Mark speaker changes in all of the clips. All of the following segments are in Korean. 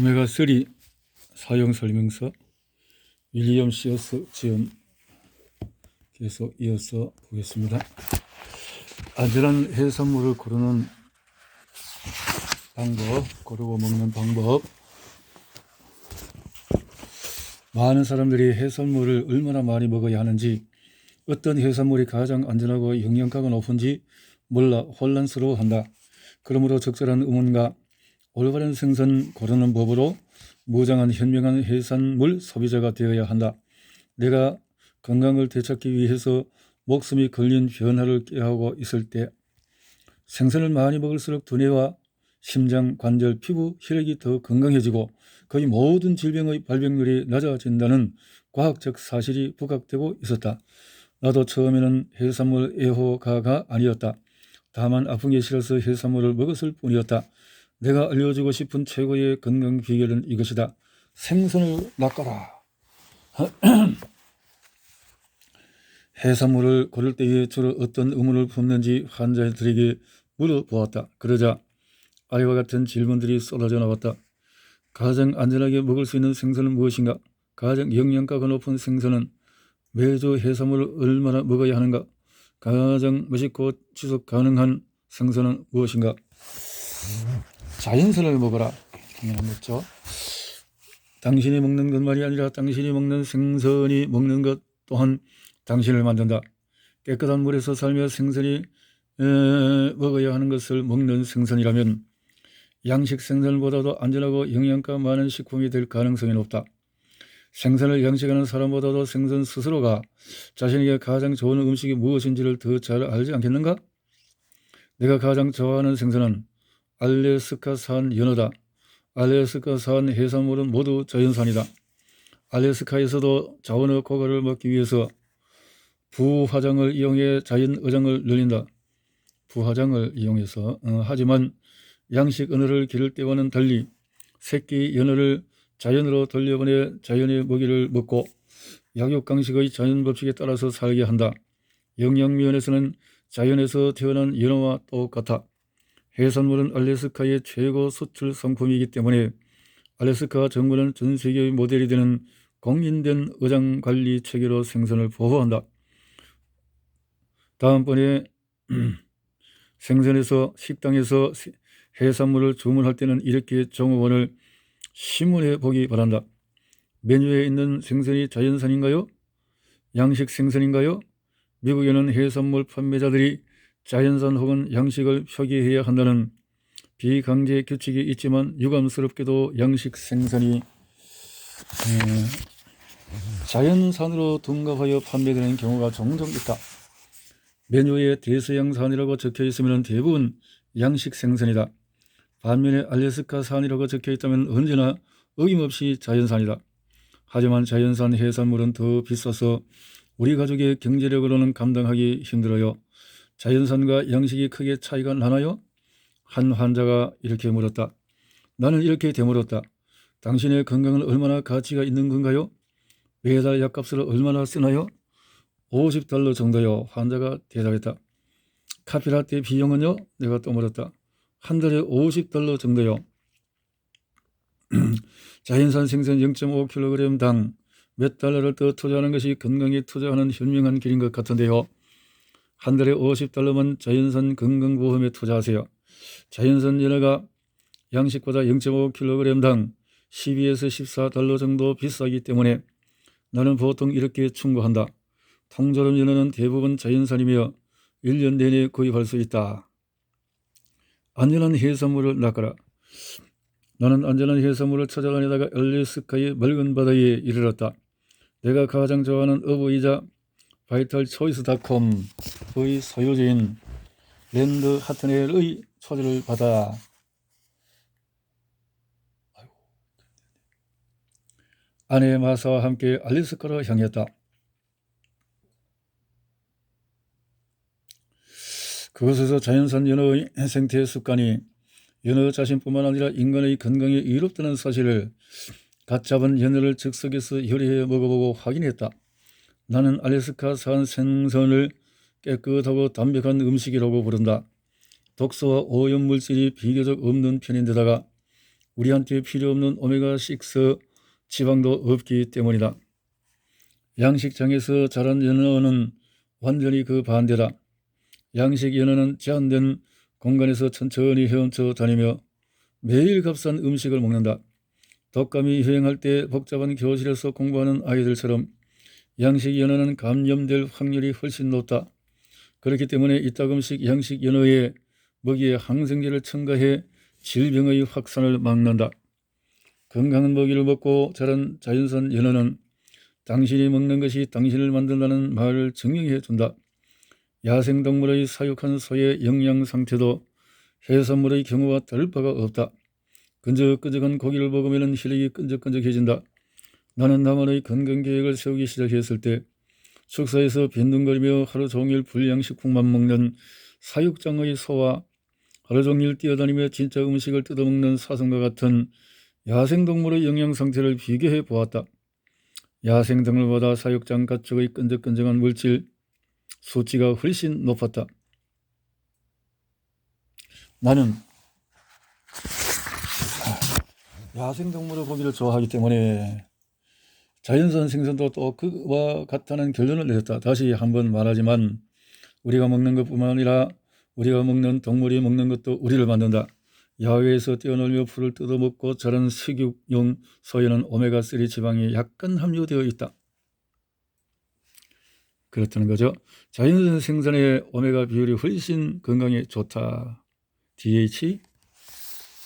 Speaker 1: 오메가3 사용 설명서 윌리엄 시어스 지음 계속 이어서 보겠습니다. 안전한 해산물을 고르는 방법, 고르고 먹는 방법. 많은 사람들이 해산물을 얼마나 많이 먹어야 하는지, 어떤 해산물이 가장 안전하고 영양가가 높은지 몰라 혼란스러워한다. 그러므로 적절한 의문과 올바른 생선 고르는 법으로 무장한 현명한 해산물 소비자가 되어야 한다. 내가 건강을 되찾기 위해서 목숨이 걸린 변화를 꾀하고 있을 때 생선을 많이 먹을수록 두뇌와 심장, 관절, 피부, 혈액이 더 건강해지고 거의 모든 질병의 발병률이 낮아진다는 과학적 사실이 부각되고 있었다. 나도 처음에는 해산물 애호가가 아니었다. 다만 아픈 게 싫어서 해산물을 먹었을 뿐이었다. 내가 알려주고 싶은 최고의 건강 비결은 이것이다. 생선을 낚아라. 해산물을 고를 때에 주로 어떤 의문을 품는지 환자들에게 물어보았다. 그러자 아래와 같은 질문들이 쏟아져 나왔다. 가장 안전하게 먹을 수 있는 생선은 무엇인가? 가장 영양가가 높은 생선은? 매주 해산물을 얼마나 먹어야 하는가? 가장 맛있고 지속 가능한 생선은 무엇인가? 자연산을 먹어라. 당연한 거죠. 당신이 먹는 것만이 아니라 당신이 먹는 생선이 먹는 것 또한 당신을 만든다. 깨끗한 물에서 살며 생선이 먹어야 하는 것을 먹는 생선이라면 양식 생선보다도 안전하고 영양가 많은 식품이 될 가능성이 높다. 생선을 양식하는 사람보다도 생선 스스로가 자신에게 가장 좋은 음식이 무엇인지를 더 잘 알지 않겠는가? 내가 가장 좋아하는 생선은 알래스카산 연어다. 알래스카산 해산물은 모두 자연산이다. 알래스카에서도 자원어 고가를 먹기 위해서 부화장을 이용해 자연 어장을 늘린다. 부화장을 이용해서 하지만 양식 언어를 기를 때와는 달리 새끼 연어를 자연으로 돌려보내 자연의 먹이를 먹고 약육강식의 자연 법칙에 따라서 살게 한다. 영양면에서는 자연에서 태어난 연어와 똑같아. 해산물은 알래스카의 최고 수출 상품이기 때문에 알래스카 정부는 전 세계의 모델이 되는 공인된 어장 관리 체계로 생선을 보호한다. 다음번에 생선에서 식당에서 해산물을 주문할 때는 이렇게 종업원을 신문해 보기 바란다. 메뉴에 있는 생선이 자연산인가요? 양식 생선인가요? 미국에는 해산물 판매자들이 자연산 혹은 양식을 표기해야 한다는 비강제 규칙이 있지만 유감스럽게도 양식 생선이 자연산으로 둔갑하여 판매되는 경우가 종종 있다. 메뉴에 대서양산이라고 적혀 있으면 대부분 양식 생선이다. 반면에 알래스카산이라고 적혀 있다면 언제나 어김없이 자연산이다. 하지만 자연산 해산물은 더 비싸서 우리 가족의 경제력으로는 감당하기 힘들어요. 자연산과 양식이 크게 차이가 나나요? 한 환자가 이렇게 물었다. 나는 이렇게 되물었다. 당신의 건강은 얼마나 가치가 있는 건가요? 매달 약값을 얼마나 쓰나요? $50 정도요. 환자가 대답했다. 카페라떼 비용은요? 내가 또 물었다. 한 달에 $50 정도요. 자연산 생선 0.5kg당 몇 달러를 더 투자하는 것이 건강에 투자하는 현명한 길인 것 같은데요. 한 달에 $50면 자연산 건강보험에 투자하세요. 자연산 연어가 양식보다 0.5kg당 12에서 $14 정도 비싸기 때문에 나는 보통 이렇게 충고한다. 통조림 연어는 대부분 자연산이며 1년 내내 구입할 수 있다. 안전한 해산물을 낚아라. 나는 안전한 해산물을 찾아다니다가 알래스카의 맑은 바다에 이르렀다. 내가 가장 좋아하는 어부이자 바이탈초이스닷컴의 소유주인 랜드 하트넬의 초대를 받아 아내 마사와 함께 알래스카로 향했다. 그곳에서 자연산 연어의 생태 습관이 연어 자신뿐만 아니라 인간의 건강에 이롭다는 사실을 갓 잡은 연어를 즉석에서 요리해 먹어보고 확인했다. 나는 알래스카산 생선을 깨끗하고 담백한 음식이라고 부른다. 독소와 오염물질이 비교적 없는 편인데다가 우리한테 필요 없는 오메가6 지방도 없기 때문이다. 양식장에서 자란 연어는 완전히 그 반대다. 양식 연어는 제한된 공간에서 천천히 헤엄쳐 다니며 매일 값싼 음식을 먹는다. 독감이 유행할 때 복잡한 교실에서 공부하는 아이들처럼 양식 연어는 감염될 확률이 훨씬 높다. 그렇기 때문에 이따금씩 양식 연어의 먹이에 항생제를 첨가해 질병의 확산을 막는다. 건강한 먹이를 먹고 자란 자연산 연어는 당신이 먹는 것이 당신을 만든다는 말을 증명해 준다. 야생동물의 사육한 소의 영양 상태도 해산물의 경우와 다를 바가 없다. 끈적끈적한 고기를 먹으면 혈액이 끈적끈적해진다. 나는 나만의 건강계획을 세우기 시작했을 때 축사에서 빈둥거리며 하루 종일 불량식품만 먹는 사육장의 소와 하루 종일 뛰어다니며 진짜 음식을 뜯어먹는 사슴과 같은 야생동물의 영양 상태를 비교해 보았다. 야생동물보다 사육장 가축의 끈적끈적한 물질 수치가 훨씬 높았다. 나는 야생동물의 고기를 좋아하기 때문에 자연산 생선도 또 그와 같다는 결론을 내렸다. 다시 한번 말하지만 우리가 먹는 것뿐만 아니라 우리가 먹는 동물이 먹는 것도 우리를 만든다. 야외에서 뛰어놀며 풀을 뜯어먹고 자란 식육용 소에는 오메가3 지방이 약간 함유되어 있다. 그렇다는 거죠. 자연산 생선의 오메가 비율이 훨씬 건강에 좋다. DH?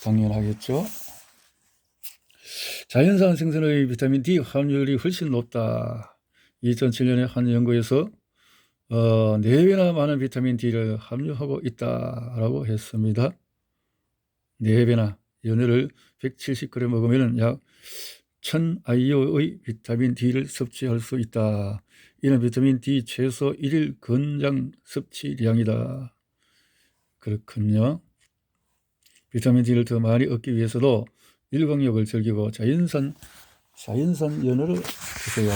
Speaker 1: 당연하겠죠. 자연산 생선의 비타민 D 함유율이 훨씬 높다. 2007년에 한 연구에서 4배나 많은 비타민 D를 함유하고 있다라고 했습니다. 4배나 연어를 170g 먹으면 약 1000IU의 비타민 D를 섭취할 수 있다. 이는 비타민 D 최소 1일 권장 섭취량이다. 그렇군요. 비타민 D를 더 많이 얻기 위해서도 일광욕을 즐기고 자연산 연어를 드세요.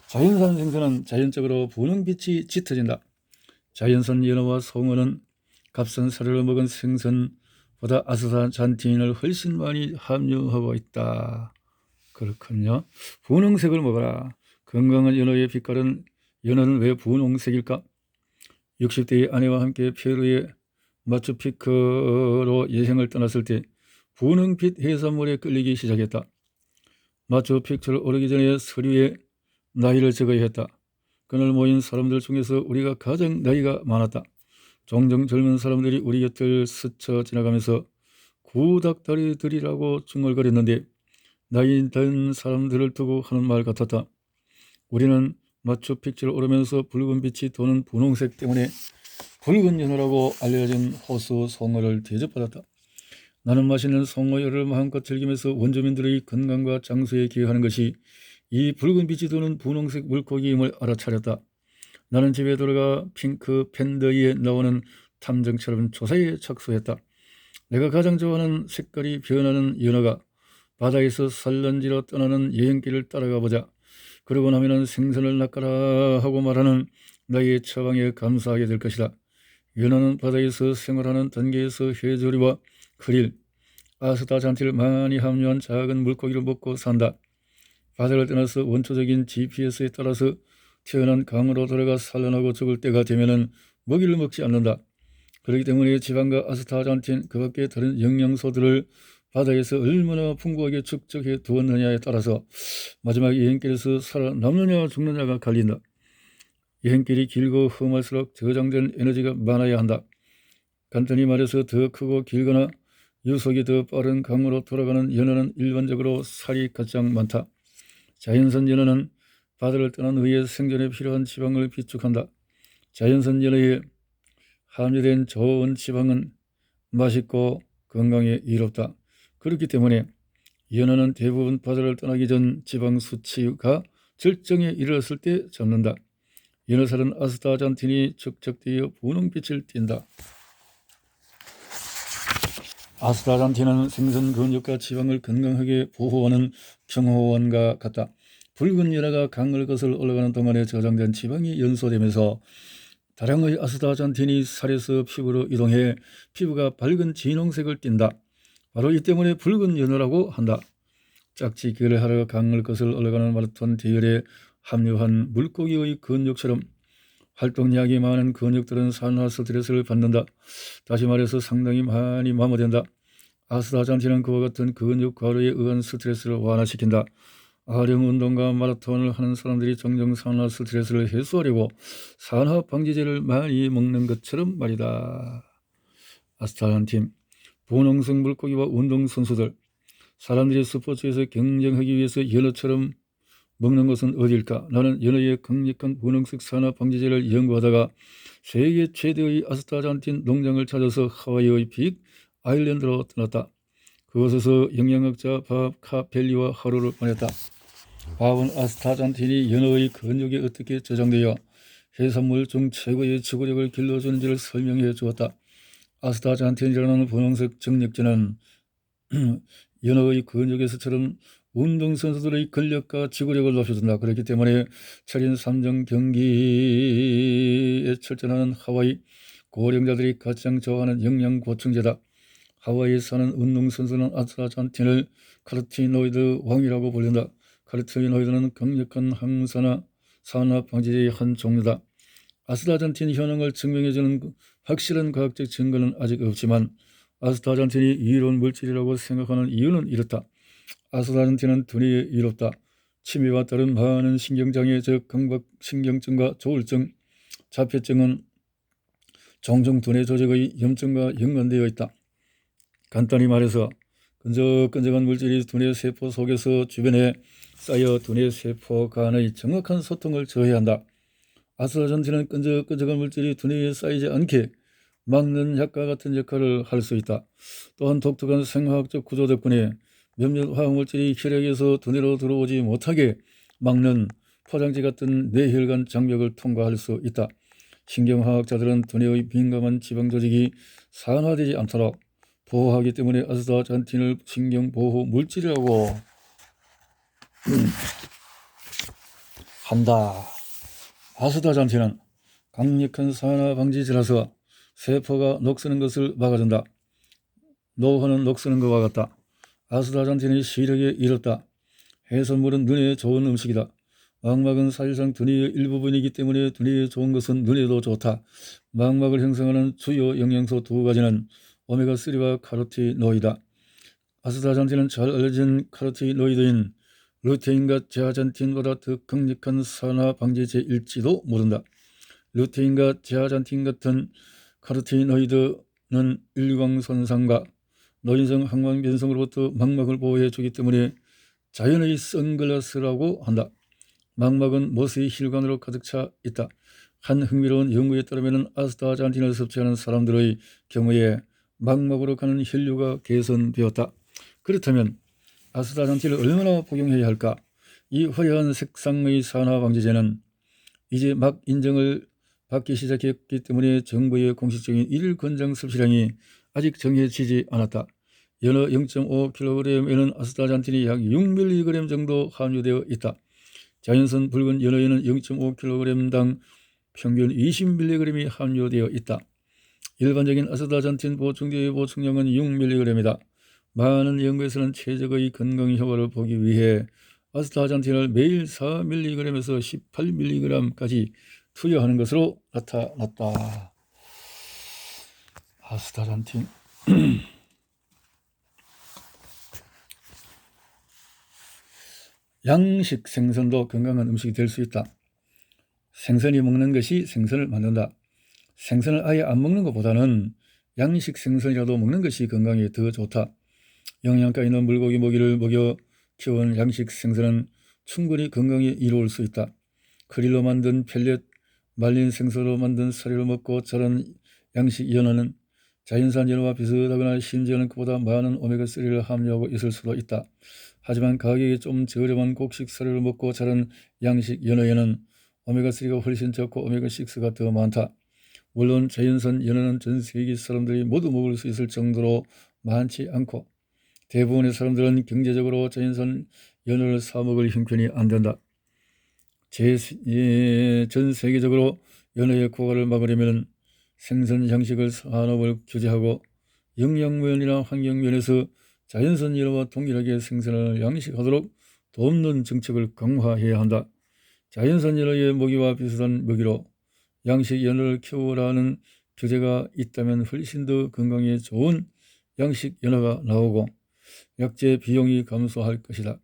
Speaker 1: 자연산 생선은 자연적으로 분홍빛이 짙어진다. 자연산 연어와 송어는 값싼 사료를 먹은 생선보다 아스타잔틴을 훨씬 많이 함유하고 있다. 그렇군요. 분홍색을 먹어라. 건강한 연어의 빛깔은 연어는 왜 분홍색일까? 60대의 아내와 함께 페루의 마추픽추로 여행을 떠났을 때 분홍빛 해산물에 끌리기 시작했다. 마추픽추를 오르기 전에 서류에 나이를 적어야 했다. 그날 모인 사람들 중에서 우리가 가장 나이가 많았다. 종종 젊은 사람들이 우리 곁을 스쳐 지나가면서 구닥다리들이라고 중얼거렸는데 나이 든 사람들을 두고 하는 말 같았다. 우리는 마추픽추를 오르면서 붉은 빛이 도는 분홍색 때문에 붉은 연어라고 알려진 호수 송어를 대접받았다. 나는 맛있는 송어회를 마음껏 즐기면서 원주민들의 건강과 장수에 기여하는 것이 이 붉은 빛이 도는 분홍색 물고기임을 알아차렸다. 나는 집에 돌아가 핑크 팬더에 나오는 탐정처럼 조사에 착수했다. 내가 가장 좋아하는 색깔이 변하는 연어가 바다에서 산란지로 떠나는 여행길을 따라가 보자. 그러고 나면 생선을 낚아라 하고 말하는 나의 처방에 감사하게 될 것이다. 연어는 바다에서 생활하는 단계에서 해조류와 크릴, 아스타잔틴을 많이 함유한 작은 물고기를 먹고 산다. 바다를 떠나서 원초적인 GPS에 따라서 태어난 강으로 돌아가 산란하고 죽을 때가 되면은 먹이를 먹지 않는다. 그렇기 때문에 지방과 아스타잔틴 그 밖에 다른 영양소들을 바다에서 얼마나 풍부하게 축적해 두었느냐에 따라서 마지막 여행길에서 살아남느냐 죽느냐가 갈린다. 여행길이 길고 험할수록 저장된 에너지가 많아야 한다. 간단히 말해서 더 크고 길거나 유속이 더 빠른 강으로 돌아가는 연어는 일반적으로 살이 가장 많다. 자연산 연어는 바다를 떠난 후에 생존에 필요한 지방을 비축한다. 자연산 연어에 함유된 좋은 지방은 맛있고 건강에 이롭다. 그렇기 때문에 연어는 대부분 바다를 떠나기 전 지방 수치가 절정에 이르렀을 때 잡는다. 연어살은 아스타잔틴이 축적되어 분홍빛을 띈다. 아스타잔틴은 생선 근육과 지방을 건강하게 보호하는 경호원과 같다. 붉은 연어가 강을 거슬러 올라가는 동안에 저장된 지방이 연소되면서 다량의 아스타잔틴이 살에서 피부로 이동해 피부가 밝은 진홍색을 띈다. 바로 이 때문에 붉은 연어라고 한다. 짝짓기를 하러 강을 거슬 올라가는 마라톤 대열에 합류한 물고기의 근육처럼 활동량이 많은 근육들은 산화 스트레스를 받는다. 다시 말해서 상당히 많이 마모된다. 아스타잔틴은 그와 같은 근육 과로에 의한 스트레스를 완화시킨다. 아령 운동과 마라톤을 하는 사람들이 정정 산화 스트레스를 해소하려고 산화 방지제를 많이 먹는 것처럼 말이다. 아스타잔틴, 분홍색 물고기와 운동선수들, 사람들이 스포츠에서 경쟁하기 위해서 연어처럼 먹는 것은 어딜까? 나는 연어의 강력한 분홍색 산화 방지제를 연구하다가 세계 최대의 아스타잔틴 농장을 찾아서 하와이의 빅 아일랜드로 떠났다. 그곳에서 영양학자 밥 카펠리와 하루를 보냈다. 밥은 아스타잔틴이 연어의 근육에 어떻게 저장되어 해산물 중 최고의 지구력을 길러주는지를 설명해 주었다. 아스타잔틴이라는 분홍색 정력제는 연어의 근육에서처럼 운동선수들의 근력과 지구력을 높여준다. 그렇기 때문에 철인 3종 경기에 출전하는 하와이 고령자들이 가장 좋아하는 영양 보충제다. 하와이에 사는 운동선수는 아스타잔틴을 카로티노이드 왕이라고 불린다. 카로티노이드는 강력한 항산화 산화 방지제의 한 종류다. 아스타잔틴 효능을 증명해주는 확실한 과학적 증거는 아직 없지만 아스타잔틴이 이로운 물질이라고 생각하는 이유는 이렇다. 아스타잔틴은 두뇌에 이롭다. 치매와 다른 많은 신경장애, 즉 강박신경증과 조울증, 자폐증은 종종 두뇌 조직의 염증과 연관되어 있다. 간단히 말해서 끈적끈적한 물질이 두뇌 세포 속에서 주변에 쌓여 두뇌 세포 간의 정확한 소통을 저해한다. 아스타잔틴은 끈적끈적한 물질이 두뇌에 쌓이지 않게 막는 약과 같은 역할을 할 수 있다. 또한 독특한 생화학적 구조 덕분에 몇몇 화학물질이 혈액에서 두뇌로 들어오지 못하게 막는 포장지 같은 뇌혈관 장벽을 통과할 수 있다. 신경화학자들은 두뇌의 민감한 지방 조직이 산화되지 않도록 보호하기 때문에 아스타잔틴을 신경보호 물질이라고 한다. 아스타잔틴은 강력한 산화 방지제라서 세포가 녹쓰는 것을 막아준다. 노화는 녹쓰는 것과 같다. 아스타잔틴의 시력에 이롭다. 해산물은 눈에 좋은 음식이다. 망막은 사실상 두뇌의 일부분이기 때문에 두뇌에 좋은 것은 눈에도 좋다. 망막을 형성하는 주요 영양소 두 가지는 오메가3와 카로티노이드다. 아스타잔틴은 잘 알려진 카로티노이드인 루테인과 제아잔틴보다 더 강력한 산화 방지제일지도 모른다. 루테인과 제아잔틴 같은 카로티노이드는 일광손상과 노인성 항암 변성으로부터 망막을 보호해 주기 때문에 자연의 선글라스라고 한다. 망막은 모세의 혈관으로 가득 차 있다. 한 흥미로운 연구에 따르면 아스타잔틴을 섭취하는 사람들의 경우에 망막으로 가는 혈류가 개선되었다. 그렇다면 아스타잔틴을 얼마나 복용해야 할까? 이 화려한 색상의 산화 방지제는 이제 막 인정을 받기 시작했기 때문에 정부의 공식적인 일 권장 섭취량이 아직 정해지지 않았다. 연어 0.5kg에는 아스타잔틴이 약 6mg 정도 함유되어 있다. 자연산 붉은 연어에는 0.5kg당 평균 20mg이 함유되어 있다. 일반적인 아스타잔틴 보충제의 보충량은 6mg이다. 많은 연구에서는 최적의 건강 효과를 보기 위해 아스타잔틴을 매일 4mg에서 18mg까지 투여하는 것으로 나타났다. 아스타잔틴 양식 생선도 건강한 음식이 될 수 있다. 생선이 먹는 것이 생선을 만든다. 생선을 아예 안 먹는 것보다는 양식 생선이라도 먹는 것이 건강에 더 좋다. 영양가 있는 물고기 먹이를 먹여 키운 양식 생선은 충분히 건강에 이로울 수 있다. 그릴로 만든 펠렛, 말린 생선으로 만든 사료를 먹고 자란 양식 연어는 자연산 연어와 비슷하거나 심지어는 그보다 많은 오메가3를 함유하고 있을 수도 있다. 하지만 가격이 좀 저렴한 곡식 사료를 먹고 자란 양식 연어에는 오메가3가 훨씬 적고 오메가6가 더 많다. 물론 자연산 연어는 전 세계 사람들이 모두 먹을 수 있을 정도로 많지 않고 대부분의 사람들은 경제적으로 자연산 연어를 사 먹을 형편이 안 된다. 전 세계적으로 연어의 고갈을 막으려면 생선 양식을 산업을 규제하고 영양면이나 환경면에서 자연선 연어와 동일하게 생선을 양식하도록 돕는 정책을 강화해야 한다. 자연산 연어의 먹이와 비슷한 먹이로 양식 연어를 키우라는 규제가 있다면 훨씬 더 건강에 좋은 양식 연어가 나오고 약재 비용이 감소할 것이다.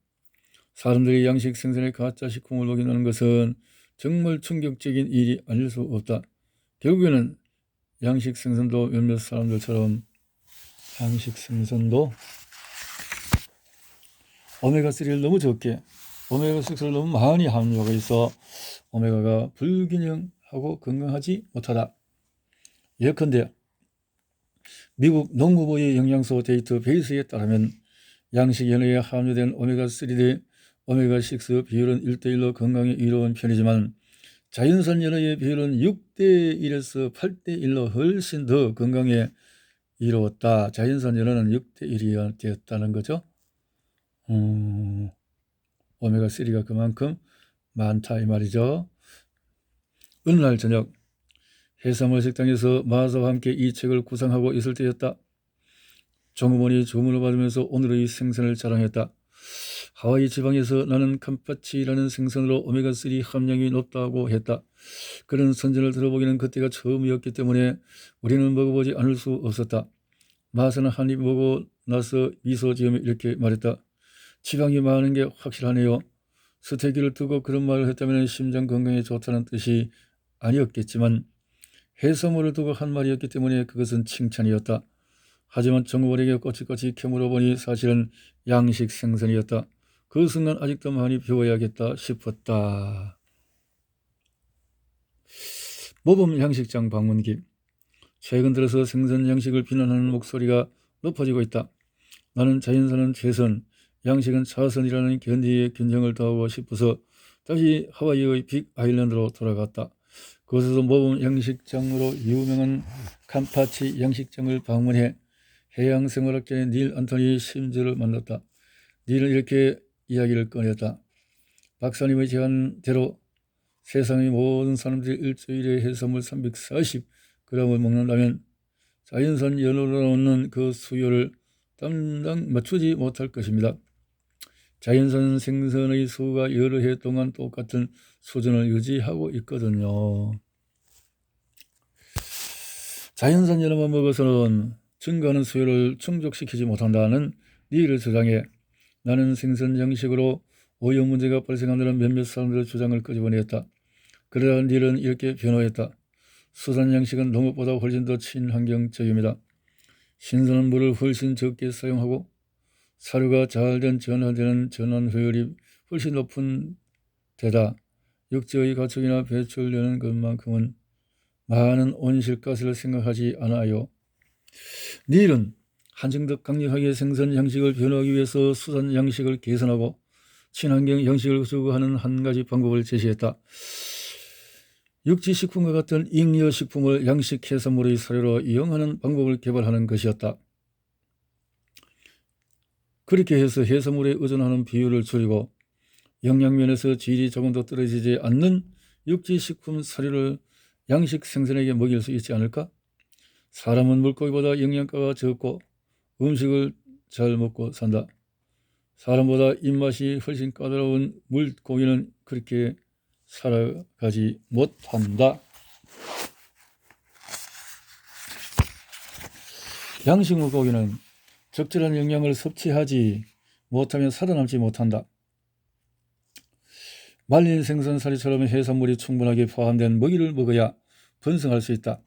Speaker 1: 사람들이 양식 생선에 가짜 식품을 먹이는 것은 정말 충격적인 일이 아닐 수 없다. 결국에는 양식 생선도 몇몇 사람들처럼 양식 생선도 오메가3를 너무 적게, 오메가6를 너무 많이 함유하고 있어 오메가가 불균형하고 건강하지 못하다. 예컨대 미국 농구부의 영양소 데이터베이스에 따르면 양식 연어에 함유된 오메가3 대 오메가6 비율은 1:1로 건강에 이로운 편이지만 자연산 연어의 비율은 6:1에서 8:1로 훨씬 더 건강에 이로웠다. 자연산 연어는 6:1이 되었다는 거죠. 오메가3가 그만큼 많다 이 말이죠. 어느 날 저녁 해산물 식당에서 마사와 함께 이 책을 구상하고 있을 때였다. 종업원이 주문을 받으면서 오늘의 생선을 자랑했다. 하와이 지방에서 나는 캄파치라는 생선으로 오메가3 함량이 높다고 했다. 그런 선전을 들어보기는 그때가 처음이었기 때문에 우리는 먹어보지 않을 수 없었다. 마사는 한 입 먹고 나서 미소 지으며 이렇게 말했다. 지방이 많은 게 확실하네요. 스테이크를 두고 그런 말을 했다면 심장 건강에 좋다는 뜻이 아니었겠지만 해산물을 두고 한 말이었기 때문에 그것은 칭찬이었다. 하지만 정우원에게 꼬치꼬치 캐물어 보니 사실은 양식 생선이었다. 그 순간 아직도 많이 배워야겠다 싶었다. 모범 양식장 방문기. 최근 들어서 생선 양식을 비난하는 목소리가 높아지고 있다. 나는 자연산은 최선, 양식은 차선이라는 견디의 균형을 더하고 싶어서 다시 하와이의 빅 아일랜드로 돌아갔다. 그곳에서 모범 양식장으로 유명한 캄파치 양식장을 방문해 해양생물학자의 닐 안토니 심즈를 만났다. 닐은 이렇게 이야기를 꺼냈다. 박사님의 제안대로 세상의 모든 사람들이 일주일에 해산물 340g을 먹는다면 자연산 연어로 나오는 그 수요를 당장 맞추지 못할 것입니다. 자연산 생선의 수가 여러 해 동안 똑같은 수준을 유지하고 있거든요. 자연산 연어만 먹어서는 증가하는 수요를 충족시키지 못한다는 닐의 주장에 나는 생선 양식으로 오염 문제가 발생한다는 몇몇 사람들의 주장을 끄집어냈다. 그러다 닐은 이렇게 변호했다. 수산 양식은 농업보다 훨씬 더 친환경적입니다. 신선한 물을 훨씬 적게 사용하고 사료가 잘된 전환되는 전환 효율이 훨씬 높은 데다 육지의 가축이나 배출되는 것만큼은 많은 온실가스를 생각하지 않아요. 닐은 한층더 강력하게 생선 양식을 변호하기 위해서 수산 양식을 개선하고 친환경 양식을 추구하는 한 가지 방법을 제시했다. 육지식품과 같은 잉여식품을 양식 해산물의 사료로 이용하는 방법을 개발하는 것이었다. 그렇게 해서 해산물에 의존하는 비율을 줄이고 영양면에서 질이 조금도 떨어지지 않는 육지식품 사료를 양식 생선에게 먹일 수 있지 않을까? 사람은 물고기보다 영양가가 적고 음식을 잘 먹고 산다. 사람보다 입맛이 훨씬 까다로운 물고기는 그렇게 살아가지 못한다. 양식 물고기는 적절한 영양을 섭취하지 못하면 살아남지 못한다. 말린 생선 사료처럼 해산물이 충분하게 포함된 먹이를 먹어야 번성할 수 있다.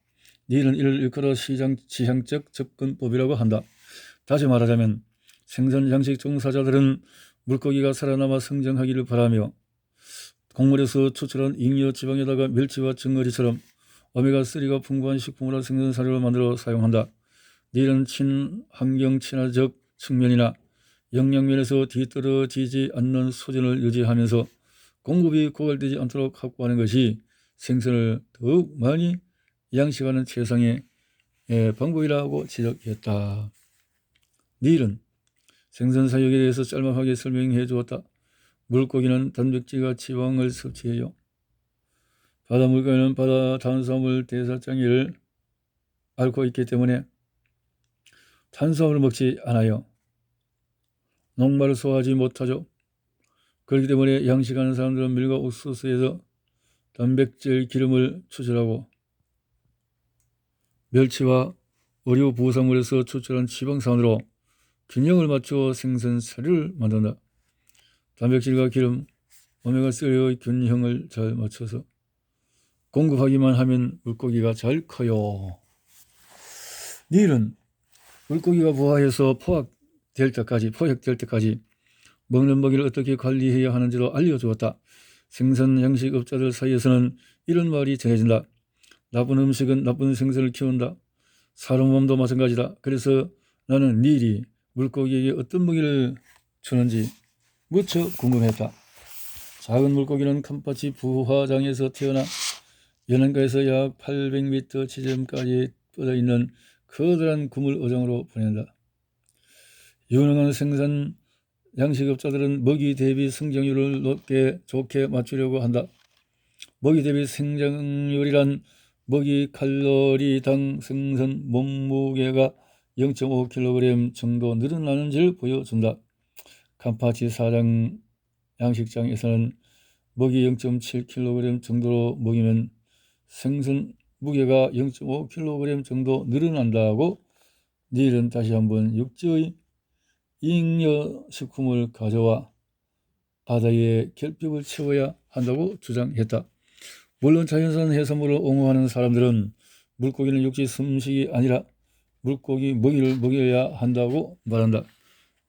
Speaker 1: 닐은 이를 일컬어 지향적 접근법이라고 한다. 다시 말하자면 생선 양식 종사자들은 물고기가 살아남아 성장하기를 바라며 곡물에서 추출한 잉여 지방에다가 멸치와 증어리처럼 오메가3가 풍부한 식품으로 생선 사료를 만들어 사용한다. 닐은 친환경 친화적 측면이나 영양면에서 뒤떨어지지 않는 수준을 유지하면서 공급이 고갈되지 않도록 확보하는 것이 생선을 더욱 많이 양식하는 최상의 방법이라고 지적했다. 닐은 생선 사육에 대해서 짤막하게 설명해 주었다. 물고기는 단백질과 지방을 섭취해요. 바다 물고기는 바다 탄수화물 대사장애를 앓고 있기 때문에 탄수화물을 먹지 않아요. 녹말을 소화하지 못하죠. 그렇기 때문에 양식하는 사람들은 밀과 옥수수에서 단백질 기름을 추출하고 멸치와 어류 부산물에서 추출한 지방산으로 균형을 맞추어 생선 사료를 만든다. 단백질과 기름, 오메가3의 균형을 잘 맞춰서 공급하기만 하면 물고기가 잘 커요. 닐은 물고기가 부화해서 포획될 때까지 먹는 먹이를 어떻게 관리해야 하는지도 알려주었다. 생선 양식업자들 사이에서는 이런 말이 전해진다. 나쁜 음식은 나쁜 생선을 키운다. 사람 몸도 마찬가지다. 그래서 나는 닐이 물고기에게 어떤 먹이를 주는지 무척 궁금했다. 작은 물고기는 캄파치 부화장에서 태어나 연안가에서 약 800m 지점까지 뻗어있는 커다란 그물 어장으로 보낸다. 유능한 생산 양식업자들은 먹이 대비 성장률을 좋게 맞추려고 한다. 먹이 대비 성장률이란 먹이 칼로리당 생선 몸무게가 0.5kg 정도 늘어나는지를 보여준다. 캄파치 사장 양식장에서는 먹이 0.7kg 정도로 먹이면 생선 무게가 0.5kg 정도 늘어난다고 닐은 다시 한번 육지의 잉여식품을 가져와 바다에 결핍을 채워야 한다고 주장했다. 물론 자연산 해산물을 옹호하는 사람들은 물고기는 육지 숨식이 아니라 물고기 먹이를 먹여야 한다고 말한다.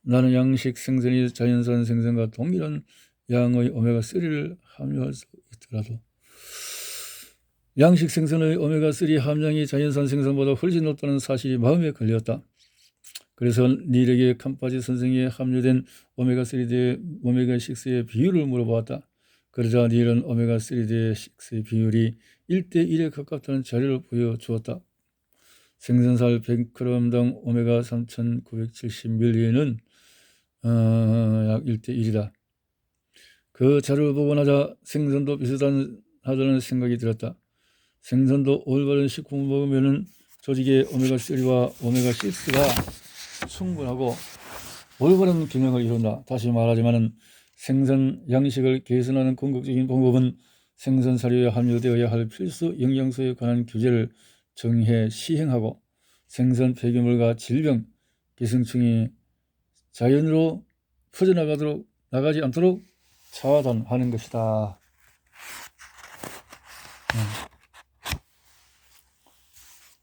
Speaker 1: 나는 양식 생선이 자연산 생선과 동일한 양의 오메가3를 함유할 수 있더라도 양식 생선의 오메가3 함량이 자연산 생선보다 훨씬 높다는 사실이 마음에 걸렸다. 그래서 닐에게 캄파치 선생에 함유된 오메가3 대 오메가6의 비율을 물어보았다. 그러자 닐은 오메가3 대 6의 비율이 1:1에 가깝다는 자료를 보여주었다. 생선살 100g당 오메가 3970mg는 약 1:1이다. 그 자료를 보고 나자 생선도 비슷하다는 생각이 들었다. 생선도 올바른 식품을 먹으면 조직의 오메가3와 오메가6가 충분하고 올바른 균형을 이룬다. 다시 말하지만 생선 양식을 개선하는 궁극적인 방법은 생선 사료에 함유되어야 할 필수 영양소에 관한 규제를 정해 시행하고 생선 폐기물과 질병, 기생충이 자연으로 나가지 않도록 차단하는 것이다.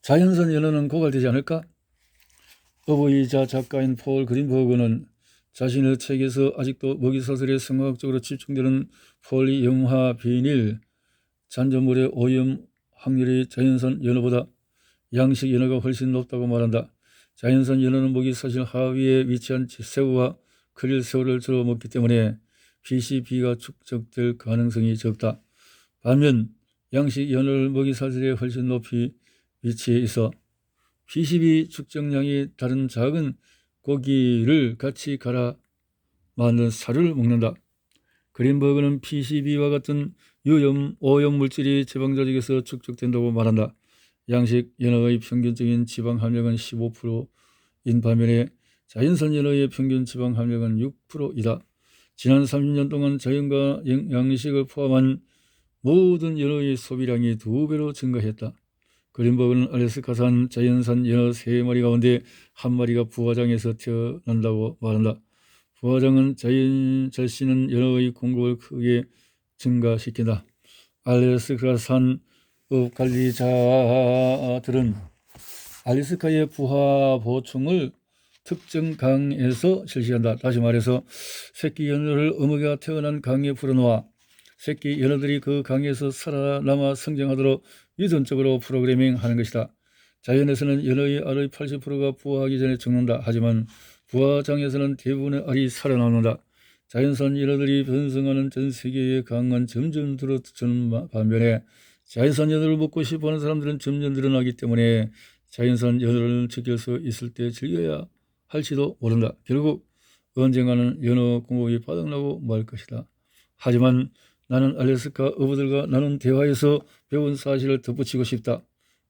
Speaker 1: 자연산 연어는 고갈되지 않을까? 어버이자 작가인 폴 그린버그는 자신의 책에서 아직도 먹이사슬에 생화학적으로 집중되는 폴리영화 비닐 잔존물의 오염 확률이 자연산 연어보다 양식 연어가 훨씬 높다고 말한다. 자연산 연어는 먹이사슬 하위에 위치한 새우와 크릴 새우를 주로 먹기 때문에 PCB가 축적될 가능성이 적다. 반면 양식 연어를 먹이사슬에 훨씬 높이 위치해 있어 PCB 축적량이 다른 작은 고기를 같이 갈아 만든 사료를 먹는다. 그린버그는 PCB와 같은 오염 물질이 지방 조직에서 축적된다고 말한다. 양식 연어의 평균적인 지방 함량은 15%인 반면에 자연산 연어의 평균 지방 함량은 6%이다. 지난 30년 동안 자연과 양식을 포함한 모든 연어의 소비량이 2배로 증가했다. 그린버그는 알래스카산 자연산 연어 3마리 가운데 1마리가 부화장에서 태어난다고 말한다. 부화장은 자신은 연어의 공급을 크게 증가시킨다. 알래스카산 관리자들은 알래스카의 부화 보충을 특정 강에서 실시한다. 다시 말해서 새끼 연어를 어머니가 태어난 강에 풀어놓아 새끼 연어들이 그 강에서 살아남아 성장하도록 유전적으로 프로그래밍하는 것이다. 자연에서는 연어의 알의 80%가 부화하기 전에 죽는다. 하지만 부화장에서는 대부분의 알이 살아남는다. 자연산 연어들이 번성하는 전 세계의 강은 점점 줄어드는 반면에 자연산 연어를 먹고 싶어하는 사람들은 점점 늘어나기 때문에 자연산 연어를 지킬 수 있을 때 즐겨야 할지도 모른다. 결국 언젠가는 연어 공급이 바닥나고 말 것이다. 하지만 나는 알래스카 어부들과 나눈 대화에서 배운 사실을 덧붙이고 싶다.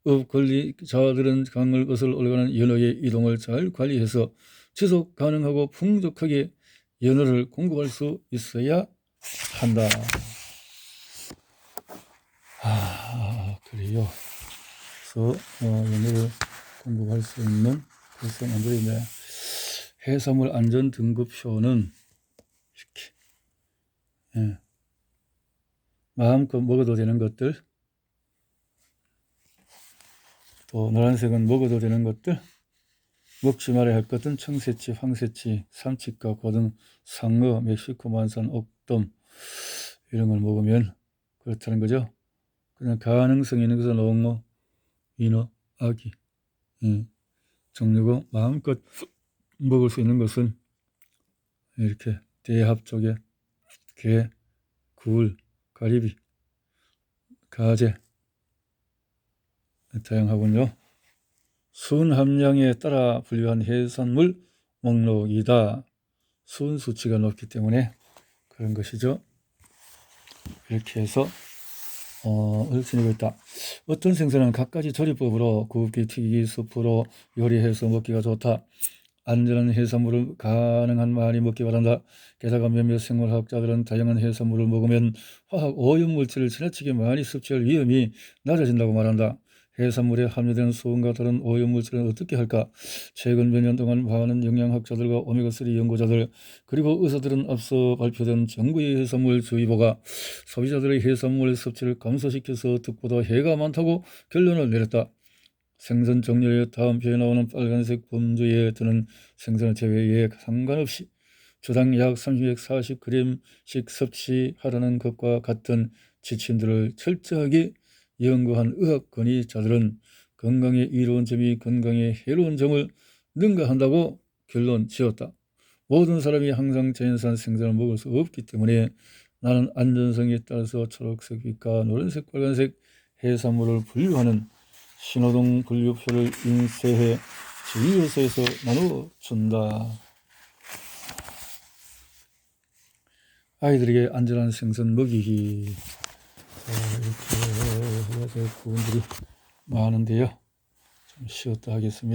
Speaker 1: 업 관리자들은 강을 거슬러 올라가는 연어의 이동을 잘 관리해서 지속 가능하고 풍족하게 연어를 공급할 수 있어야 한다. 그래요. 그래서 연어를 공급할 수 있는 그래서 만들어야 해산물 안전 등급표는 이렇게 마음껏 먹어도 되는 것들, 또 노란색은 먹어도 되는 것들, 먹지 말아야 할 것은 청새치, 황새치, 삼치과, 고등, 상어, 멕시코 만산, 옥돔 이런 걸 먹으면 그렇다는 거죠. 그냥 가능성이 있는 것은 옹어, 인어, 아기 종류고, 마음껏 먹을 수 있는 것은 이렇게 대합 쪽에 게, 굴, 가리비, 가재 다양하군요. 순 함량에 따라 분류한 해산물 목록이다. 순 수치가 높기 때문에 그런 것이죠. 이렇게 해서 지내고 있다. 어떤 생선은 갖가지 조리법으로 굽기, 튀기기, 수프로 요리해서 먹기가 좋다. 안전한 해산물을 가능한 많이 먹기 바란다. 게다가 몇몇 생물학자들은 다양한 해산물을 먹으면 화학 오염물질을 지나치게 많이 섭취할 위험이 낮아진다고 말한다. 해산물에 함유되는 수은과 다른 오염물질은 어떻게 할까? 최근 몇 년 동안 많은 영양학자들과 오메가3 연구자들 그리고 의사들은 앞서 발표된 정부의 해산물 주의보가 소비자들의 해산물 섭취를 감소시켜서 득보다 해가 많다고 결론을 내렸다. 생선 종류의 다음 표에 나오는 빨간색 범주에 드는 생선을 제외에 상관없이 주당 약 340g씩 섭취하라는 것과 같은 지침들을 철저하게 연구한 의학 권위자들은 건강에 이로운 점이 건강에 해로운 점을 능가한다고 결론 지었다. 모든 사람이 항상 자연산 생선을 먹을 수 없기 때문에 나는 안전성에 따라서 초록색, 빛과 노란색, 빨간색 해산물을 분류하는 신호등 분류표를 인쇄해 진료소에서 나눠준다. 아이들에게 안전한 생선 먹이기. 이렇게 해야 될 부분들이 많은데요. 좀 쉬었다 하겠습니다.